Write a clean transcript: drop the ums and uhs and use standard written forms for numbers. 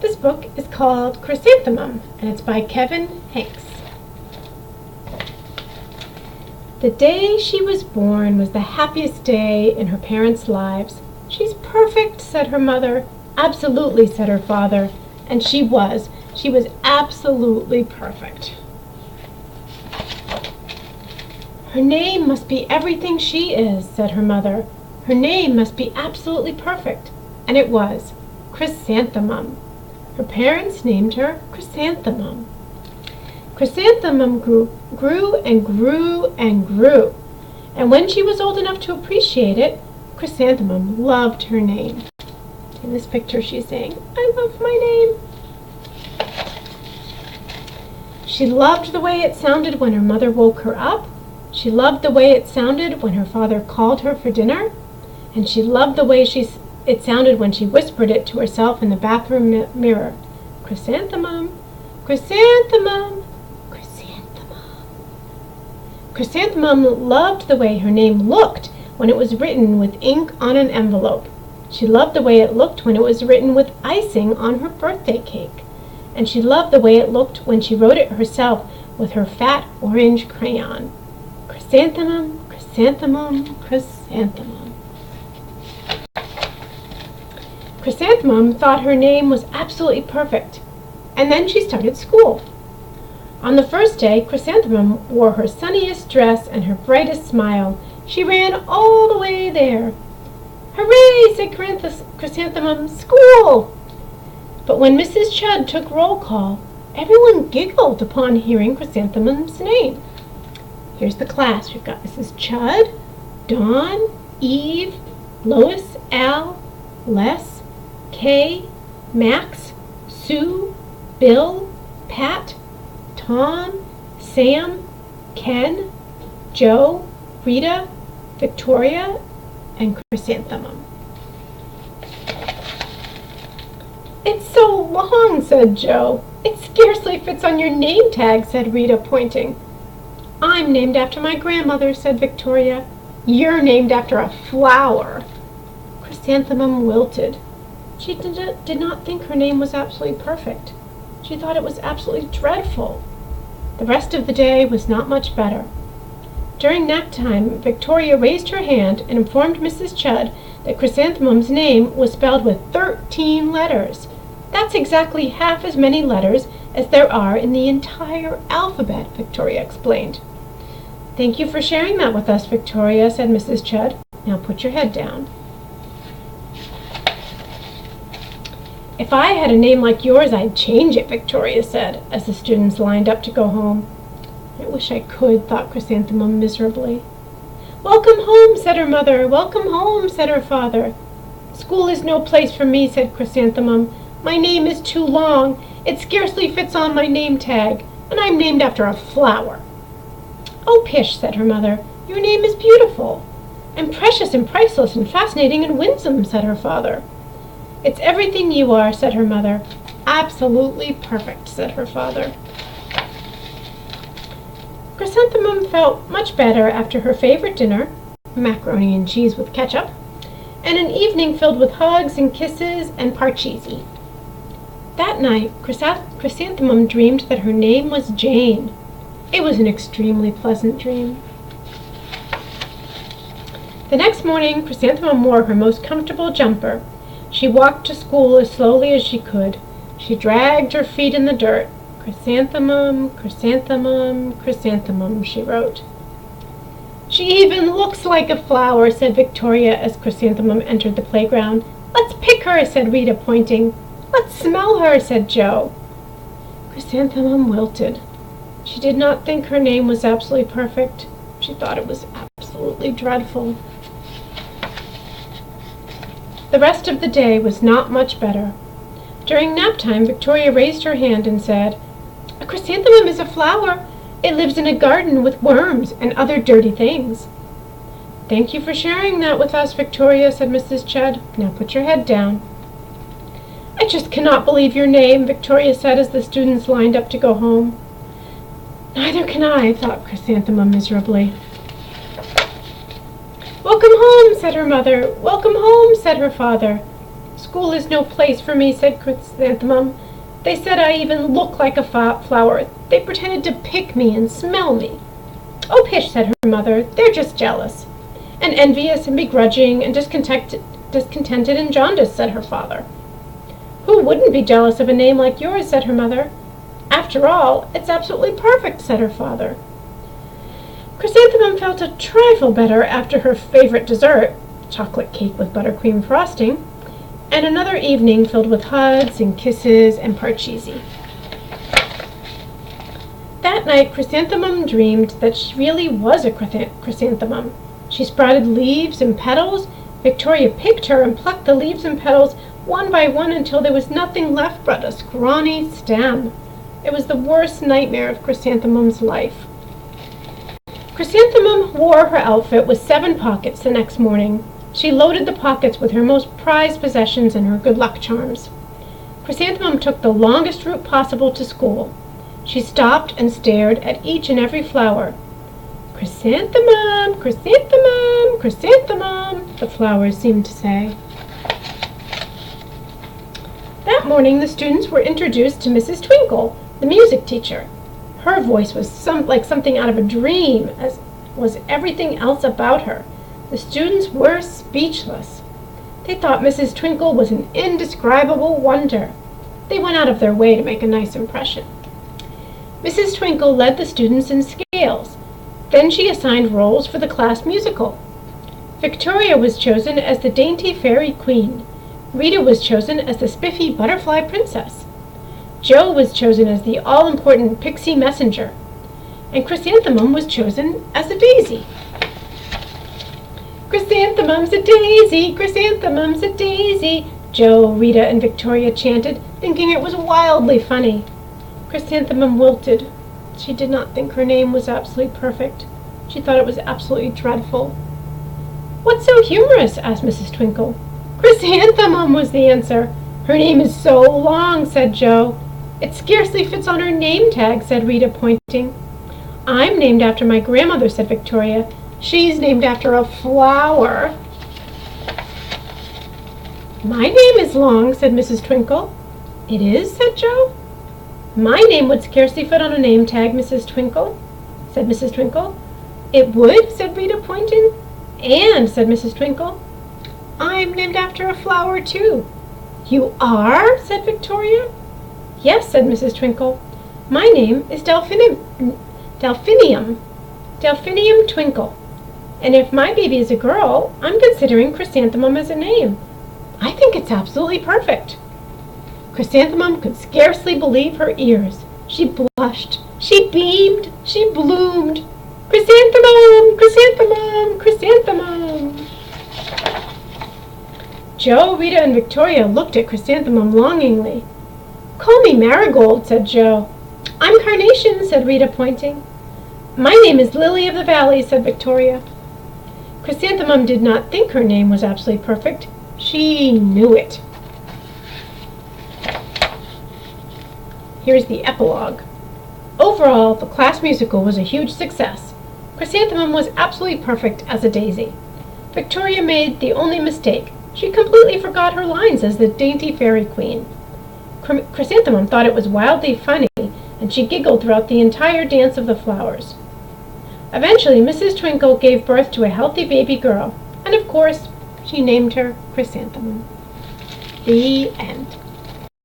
This book is called Chrysanthemum, and it's by Henkes. The day she was born was the happiest day in her parents' lives. "She's perfect," said her mother. "Absolutely," said her father. And she was. She was absolutely perfect. "Her name must be everything she is," said her mother. "Her name must be absolutely perfect." And it was. Chrysanthemum. Her parents named her Chrysanthemum. Chrysanthemum grew and grew and grew. And when she was old enough to appreciate it, Chrysanthemum loved her name. In this picture she's saying, "I love my name." She loved the way it sounded when her mother woke her up. She loved the way it sounded when her father called her for dinner. And she loved the way it sounded when she whispered it to herself in the bathroom mirror. "Chrysanthemum, chrysanthemum, chrysanthemum." Chrysanthemum loved the way her name looked when it was written with ink on an envelope. She loved the way it looked when it was written with icing on her birthday cake. And she loved the way it looked when she wrote it herself with her fat orange crayon. Chrysanthemum, chrysanthemum, chrysanthemum. Chrysanthemum thought her name was absolutely perfect, and then she started school. On the first day, Chrysanthemum wore her sunniest dress and her brightest smile. She ran all the way there. "Hooray!" said Chrysanthemum. "School!" But when Mrs. Chud took roll call, everyone giggled upon hearing Chrysanthemum's name. Here's the class. We've got Mrs. Chud, Dawn, Eve, Lois, Al, Les, Kay, Max, Sue, Bill, Pat, Tom, Sam, Ken, Joe, Rita, Victoria, and Chrysanthemum. "It's so long," said Joe. "It scarcely fits on your name tag," said Rita, pointing. "I'm named after my grandmother," said Victoria. "You're named after a flower." Chrysanthemum wilted. She did not think her name was absolutely perfect. She thought it was absolutely dreadful. The rest of the day was not much better. During nap time, Victoria raised her hand and informed Mrs. Chud that Chrysanthemum's name was spelled with 13 letters. "That's exactly half as many letters as there are in the entire alphabet," Victoria explained. "Thank you for sharing that with us, Victoria," said Mrs. Chud. "Now put your head down." "If I had a name like yours, I'd change it," Victoria said, as the students lined up to go home. "I wish I could," thought Chrysanthemum miserably. "Welcome home," said her mother. "Welcome home," said her father. "School is no place for me," said Chrysanthemum. "My name is too long. It scarcely fits on my name tag, and I'm named after a flower." "Oh, pish," said her mother. "Your name is beautiful." "And precious and priceless and fascinating and winsome," said her father. "It's everything you are," said her mother. "Absolutely perfect," said her father. Chrysanthemum felt much better after her favorite dinner, macaroni and cheese with ketchup, and an evening filled with hugs and kisses and parcheesi. That night, Chrysanthemum dreamed that her name was Jane. It was an extremely pleasant dream. The next morning, Chrysanthemum wore her most comfortable jumper. She walked to school as slowly as she could. She dragged her feet in the dirt. "Chrysanthemum, chrysanthemum, chrysanthemum," she wrote. "She even looks like a flower," said Victoria as Chrysanthemum entered the playground. "Let's pick her," said Rita, pointing. "Let's smell her," said Joe. Chrysanthemum wilted. She did not think her name was absolutely perfect. She thought it was absolutely dreadful. The rest of the day was not much better. During nap time, Victoria raised her hand and said, "A chrysanthemum is a flower. It lives in a garden with worms and other dirty things." "Thank you for sharing that with us, Victoria," said Mrs. Chud. "Now put your head down." "I just cannot believe your name," Victoria said as the students lined up to go home. "Neither can I," thought Chrysanthemum miserably. "Welcome home," said her mother. "Welcome home," said her father. "School is no place for me," said Chrysanthemum. "They said I even look like a flower. They pretended to pick me and smell me." "Oh, pish," said her mother. "They're just jealous." "And envious and begrudging and discontented and jaundiced," said her father. "Who wouldn't be jealous of a name like yours?" said her mother. "After all, it's absolutely perfect," said her father. Chrysanthemum felt a trifle better after her favorite dessert, chocolate cake with buttercream frosting, and another evening filled with hugs and kisses and parcheesi. That night, Chrysanthemum dreamed that she really was a chrysanthemum. She sprouted leaves and petals. Victoria picked her and plucked the leaves and petals one by one until there was nothing left but a scrawny stem. It was the worst nightmare of Chrysanthemum's life. Chrysanthemum wore her outfit with 7 pockets the next morning. She loaded the pockets with her most prized possessions and her good luck charms. Chrysanthemum took the longest route possible to school. She stopped and stared at each and every flower. "Chrysanthemum, chrysanthemum, chrysanthemum," the flowers seemed to say. That morning the students were introduced to Mrs. Twinkle, the music teacher. Her voice was like something out of a dream, as was everything else about her. The students were speechless. They thought Mrs. Twinkle was an indescribable wonder. They went out of their way to make a nice impression. Mrs. Twinkle led the students in scales. Then she assigned roles for the class musical. Victoria was chosen as the dainty fairy queen. Rita was chosen as the spiffy butterfly princess. Jo was chosen as the all-important pixie messenger. And Chrysanthemum was chosen as a daisy. "Chrysanthemum's a daisy, chrysanthemum's a daisy," Jo, Rita, and Victoria chanted, thinking it was wildly funny. Chrysanthemum wilted. She did not think her name was absolutely perfect. She thought it was absolutely dreadful. "What's so humorous?" asked Mrs. Twinkle. "Chrysanthemum," was the answer. "Her name is so long," said Jo. "It scarcely fits on her name tag," said Rita, pointing. "I'm named after my grandmother," said Victoria. "She's named after a flower." "My name is long," said Mrs. Twinkle. "It is?" said Jo. "My name would scarcely fit on a name tag, Mrs. Twinkle," said Mrs. Twinkle. "It would?" said Rita, pointing. "And," said Mrs. Twinkle, "I'm named after a flower, too." "You are?" said Victoria. "Yes," said Mrs. Twinkle. "My name is Delphinium Twinkle. And if my baby is a girl, I'm considering Chrysanthemum as a name. I think it's absolutely perfect." Chrysanthemum could scarcely believe her ears. She blushed, she beamed, she bloomed. "Chrysanthemum, chrysanthemum, chrysanthemum." Jo, Rita, and Victoria looked at Chrysanthemum longingly. "Call me Marigold," said Jo. "I'm Carnation," said Rita, pointing. "My name is Lily of the Valley," said Victoria. Chrysanthemum did not think her name was absolutely perfect. She knew it. Here's the epilogue. Overall, the class musical was a huge success. Chrysanthemum was absolutely perfect as a daisy. Victoria made the only mistake. She completely forgot her lines as the dainty fairy queen. Chrysanthemum thought it was wildly funny, and she giggled throughout the entire dance of the flowers. Eventually, Mrs. Twinkle gave birth to a healthy baby girl, and of course, she named her Chrysanthemum. The end.